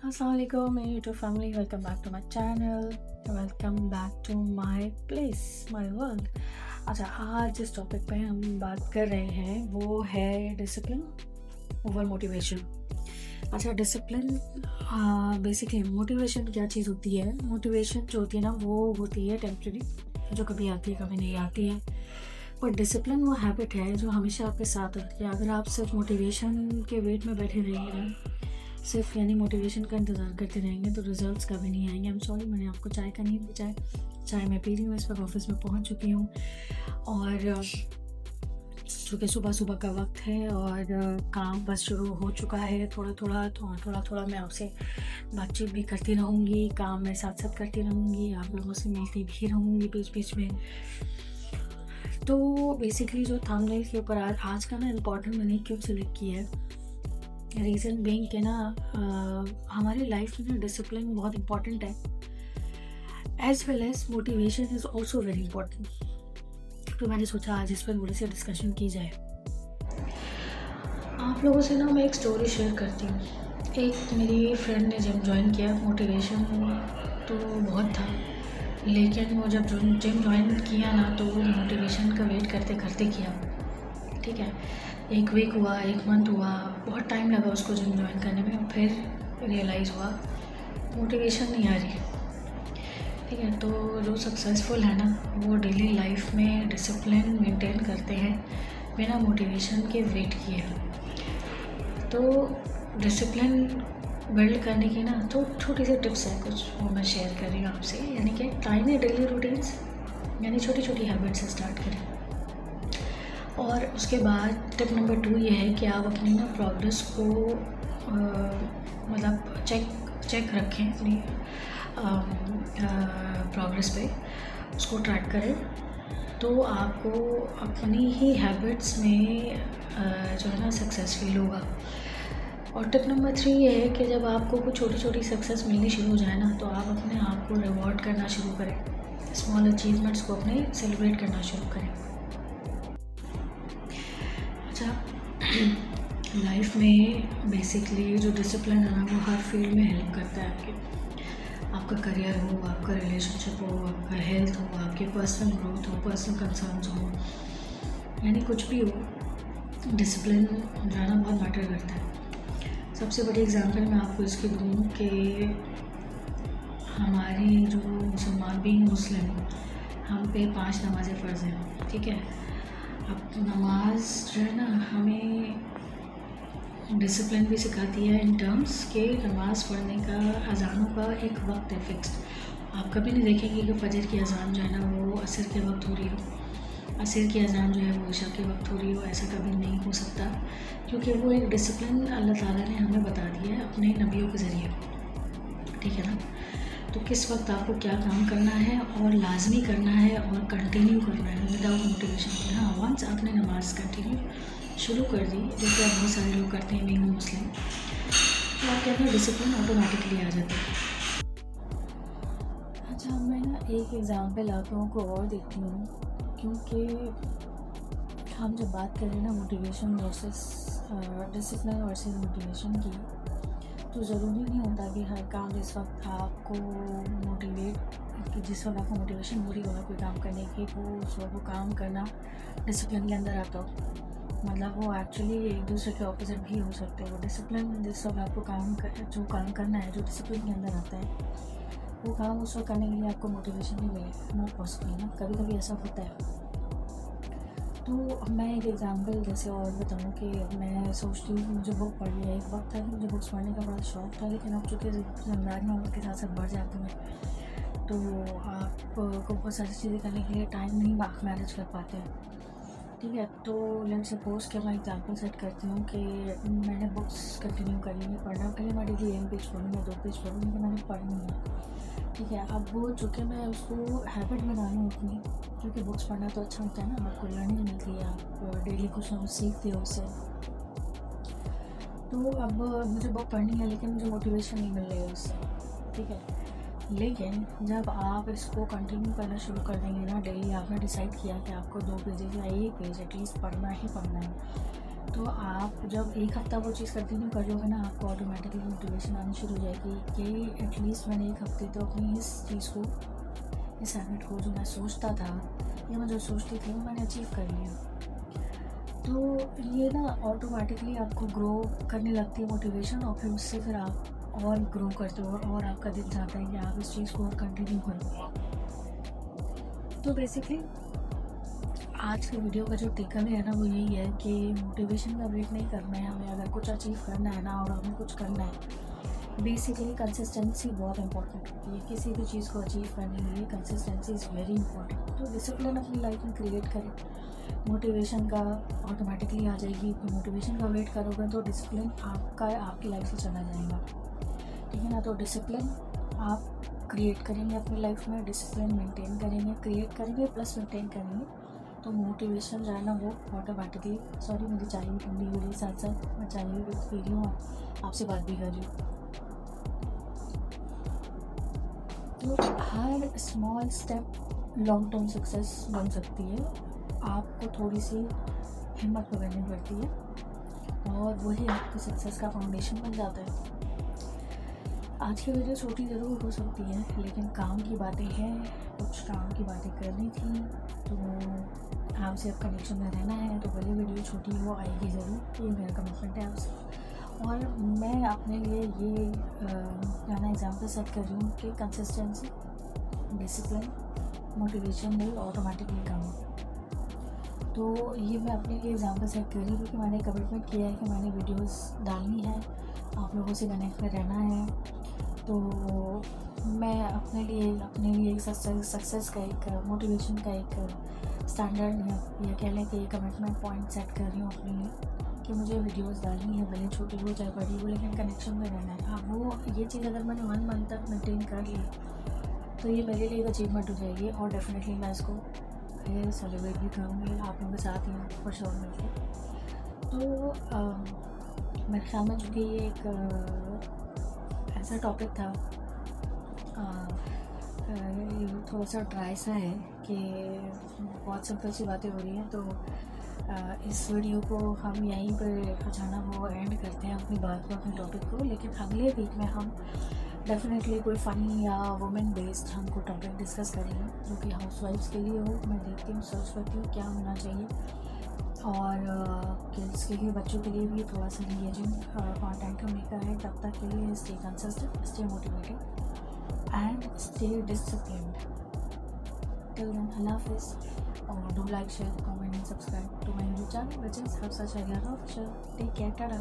Assalamualaikum, my YouTube family. Welcome back to my channel. Welcome back to my place, my world. अच्छा, आज जिस topic पे हम बात कर रहे हैं वो है डिसिप्लिन ओवर मोटिवेशन। अच्छा, डिसिप्लिन बेसिकली मोटिवेशन क्या चीज़ होती है? मोटिवेशन जो होती है ना वो होती है टेम्प्रेरी, जो कभी आती है कभी नहीं आती है। पर डिसिप्लिन वो हैबिट है जो हमेशा आपके साथ होती है। अगर आप सिर्फ मोटिवेशन के वेट में बैठे रहेंगे ना, सिर्फ यानी मोटिवेशन का इंतज़ार करते रहेंगे तो रिजल्ट्स कभी नहीं आएंगे। आई एम सॉरी, मैंने आपको चाय का नहीं दी। चाय मैं पी रही हूँ, इस वक्त ऑफिस में पहुँच चुकी हूँ और चूँकि सुबह का वक्त है और काम बस शुरू हो चुका है। थोड़ा मैं आपसे बातचीत भी करती रहूँगी, काम में साथ साथ करती रहूँगी, आप लोगों से मिलती भी रहूँगी बीच में। तो बेसिकली जो थंबनेल के ऊपर आज का ना इम्पॉर्टेंट मैंने क्यों सिलेक्ट किया है, रीज़न बीइंग के ना हमारी लाइफ में ना डिसिप्लिन बहुत इम्पॉर्टेंट है, as well as motivation is also very important. तो मैंने सोचा आज इस पर थोड़ी सी डिस्कशन की जाए। आप लोगों से ना मैं एक स्टोरी शेयर करती हूँ। एक मेरी फ्रेंड ने जिम ज्वाइन किया। मोटिवेशन तो बहुत था, लेकिन वो जब जिम ज्वाइन किया ना तो वो मोटिवेशन का वेट करते करते किया। ठीक है, एक वीक हुआ, एक मंथ हुआ, बहुत टाइम लगा उसको जिम ज्वाइन करने में। फिर रियलाइज़ हुआ मोटिवेशन नहीं आ रही। ठीक है, तो जो सक्सेसफुल है ना वो डेली लाइफ में डिसिप्लिन मेंटेन करते हैं बिना मोटिवेशन के वेट किए। तो डिसिप्लिन बिल्ड करने की ना तो छोटी सी टिप्स है कुछ, वो मैं शेयर कर रही हूँ आपसे। यानी कि टाइनी डेली रूटीन्स, यानी छोटी हैबिट्स से स्टार्ट करें। और उसके बाद टिप नंबर 2 ये है कि आप अपनी ना प्रोग्रेस को मतलब चेक रखें अपनी प्रोग्रेस पे, उसको ट्रैक करें तो आपको अपनी ही हैबिट्स में जो है ना सक्सेस फील होगा। और टिप नंबर 3 ये है कि जब आपको कुछ छोटी सक्सेस मिलनी शुरू हो जाए ना तो आप अपने आप को रिवॉर्ड करना शुरू करें, स्मॉल अचीवमेंट्स को अपने सेलिब्रेट करना शुरू करें। अच्छा, लाइफ में बेसिकली जो डिसिप्लिन है ना वो हर फील्ड में हेल्प करता है। आपका करियर हो, आपका रिलेशनशिप हो, आपका हेल्थ हो, आपके पर्सनल ग्रोथ हो, पर्सनल कंसर्न्स हो, यानी कुछ भी हो, डिसिप्लिन रहना बहुत मैटर करता है। सबसे बड़ी एग्जांपल मैं आपको इसकी दूँ कि हमारी जो मुसलमान बीइंग मुस्लिम, हम पे 5 नमाज़ें फ़र्ज़ हैं। ठीक है, अब नमाज जो है ना हमें डिसिप्लिन भी सिखाती है इन टर्म्स के नमाज़ पढ़ने का, अज़ानों का एक वक्त है फिक्स्ड। आप कभी नहीं देखेंगे कि फजर की अज़ान जो है ना वो असर के वक्त हो रही हो, असर की अज़ान जो है वो इशा के वक्त हो रही हो। ऐसा कभी नहीं हो सकता, क्योंकि वो एक डिसिप्लिन अल्लाह ताला ने हमें बता दिया है अपने नबियों के ज़रिए। ठीक है ना, तो किस वक्त आपको क्या काम करना है और लाजमी करना है और कंटिन्यू करना है विदाउट मोटिवेशन। हाँ, वंस आपने नमाज़ कंटिन्यू शुरू कर दी, जो कि बहुत सारे लोग करते हैं बीइंग मुस्लिम, तो आपके अंदर डिसिप्लिन ऑटोमेटिकली आ जाता है। अच्छा, मैं ना एक एग्ज़ाम्पल आप लोगों को और देती हूँ, क्योंकि हम जब बात करें ना motivation versus discipline versus motivation की, तो ज़रूरी नहीं होता कि हर काम जिस वक्त आपको मोटिवेशन हो रही हो कोई काम करने की, वो उस वक्त वो काम करना डिसिप्लिन के अंदर आता हो। मतलब वो एक्चुअली एक दूसरे के ऑपोजिट भी हो सकते हैं। वो डिसिप्लिन जिस वक्त आपको जो काम करना है, जो डिसिप्लिन के अंदर आता है, वो काम उस वक्त करने के लिए आपको मोटिवेशन नहीं मिले, नॉट पॉसिबल ना, कभी ऐसा होता है। तो मैं एक एग्जांपल जैसे और बताऊँ कि मैं सोचती हूँ कि मुझे बुक पढ़नी है। एक वक्त था कि मुझे बुक्स पढ़ने का बड़ा शौक़ था, लेकिन अब चूँकि ज़िम्मेदारियाँ उम्र के साथ साथ बढ़ जाती हैं तो आपको बहुत सारी चीज़ें करने के लिए टाइम नहीं मैनेज कर पाते हैं। ठीक है, तो लेट्स सपोज़ कि मैं एग्जांपल सेट करती हूँ कि मैंने बुक्स कंटिन्यू करी है पढ़ना। पहले मैं डेली 1 पेज पढ़ूँ या 2 पेज पढ़ूँ, लेकिन मैंने पढ़नी है। ठीक है, अब वो चूँकि मैं उसको हैबिट बना लूँ अपनी, क्योंकि बुक्स पढ़ना तो अच्छा होता है ना, आपको लर्निंग मिलती है, आप डेली कुछ ना कुछ सीखते हो उससे। तो अब मुझे बुक पढ़नी है, लेकिन मुझे मोटिवेशन नहीं मिल रही है उससे। ठीक है, लेकिन जब आप इसको कंटिन्यू करना शुरू कर देंगे ना, डेली आपने डिसाइड किया कि आपको 2 पेजेस या 1 पेज एटलीस्ट पढ़ना ही पढ़ना है, तो आप जब एक हफ़्ता वो चीज़ कंटिन्यू कर लोगे ना, आपको ऑटोमेटिकली मोटिवेशन आनी शुरू हो जाएगी कि एटलीस्ट मैंने एक हफ़्ते तो अपनी इस चीज़ को, इस हैबिट को, जो मैं सोचता था या मैं जो सोचती थी, वो मैंने अचीव कर लिया। तो ये ना ऑटोमेटिकली आपको ग्रो करने लगती है मोटिवेशन, और फिर उससे फिर आप और ग्रो करते हो और आपका दिल चाहता है कि आप इस चीज़ को और कंटिन्यू करो। तो बेसिकली आज के वीडियो का जो टेकअवे है ना, वो यही है कि मोटिवेशन का वेट नहीं करना है हमें। अगर कुछ अचीव करना है ना और हमें कुछ करना है, बेसिकली कंसिस्टेंसी बहुत इंपॉर्टेंट होती है। किसी भी चीज़ को अचीव करने के लिए कंसिस्टेंसी इज़ वेरी इंपॉर्टेंट। तो डिसिप्लिन अपनी लाइफ में क्रिएट करें, मोटिवेशन का ऑटोमेटिकली आ जाएगी। मोटिवेशन का वेट करोगे तो डिसिप्लिन आपकी लाइफ से चला जाएगा, ठीक है ना। तो डिसिप्लिन आप क्रिएट करेंगे अपनी लाइफ में, डिसिप्लिन मेंटेन करेंगे, क्रिएट करेंगे प्लस मेंटेन करेंगे, तो मोटिवेशन जो है ना वो ऑटोमेटिकली, सॉरी मेरी चाय भी ठंडी हो रही है, साथ साथ मैं चाय भी पी रही हूँ, आपसे बात भी कर रही हूँ। तो हर small step long term success बन सकती है। आपको थोड़ी सी हिम्मत पकड़नी पड़ती है और वही आपकी सक्सेस का फाउंडेशन बन जाता है। आज की वीडियो छोटी ज़रूर हो सकती है, लेकिन काम की बातें हैं, कुछ काम की बातें करनी थी, तो आपसे अब कनेक्शन में रहना है, तो भले वीडियो छोटी हो, आएगी ज़रूर, ये मेरा कमिटमेंट है आपसे। और मैं अपने लिए ये नया एग्जाम्पल सेट कर रही हूँ कि consistency, discipline, motivation will automatically come. तो ये मैं अपने लिए एग्जाम्पल सेट कर रही हूँ क्योंकि मैंने कमिटमेंट किया है कि मैंने वीडियोस डालनी है, आप लोगों से कनेक्ट में रहना है। तो मैं अपने लिए एक सक्सेस का, एक मोटिवेशन का एक स्टैंडर्ड या कह लें कि कमिटमेंट पॉइंट सेट कर रही हूँ अपने लिए कि मुझे वीडियोस डालनी है, भले छोटी हो चाहे बड़ी हो, लेकिन कनेक्शन में रहना है। अब वो ये चीज़ अगर मैंने 1 मंथ तक मेंटेन कर ली तो ये मेरे लिए एक अचीवमेंट हो जाएगी, और डेफिनेटली मैं इसको फिर सेलिब्रेट भी करूँगी आप लोगों के साथ ही फॉर श्योर मिलकर। तो मेरे ख्याल में चूँकि ये एक ऐसा टॉपिक था, ये थोड़ा सा ड्राई सा है कि बहुत सिंपल सी बातें हो रही हैं, तो इस वीडियो को हम यहीं पर जो है ना वो एंड करते हैं अपनी बात को, अपने टॉपिक को। लेकिन अगले वीक में हम डेफिनेटली कोई फ़नी या वुमेन बेस्ड हमको टॉपिक डिस्कस करेंगे जो कि हाउसवाइफ्स के लिए हो। मैं देखती हूँ, सर्च करती हूँ क्या होना चाहिए, और किड्स के लिए, बच्चों के लिए भी थोड़ा सा इंगेजिंग कंटेंट होने का है। तब तक के लिए stay consistent, stay motivated and stay disciplined. Till then, अल्लाह हाफिज़, और do like, share, comment and subscribe to my YouTube channel, which is Hafsa Shahriar Official. Take care, ta-da.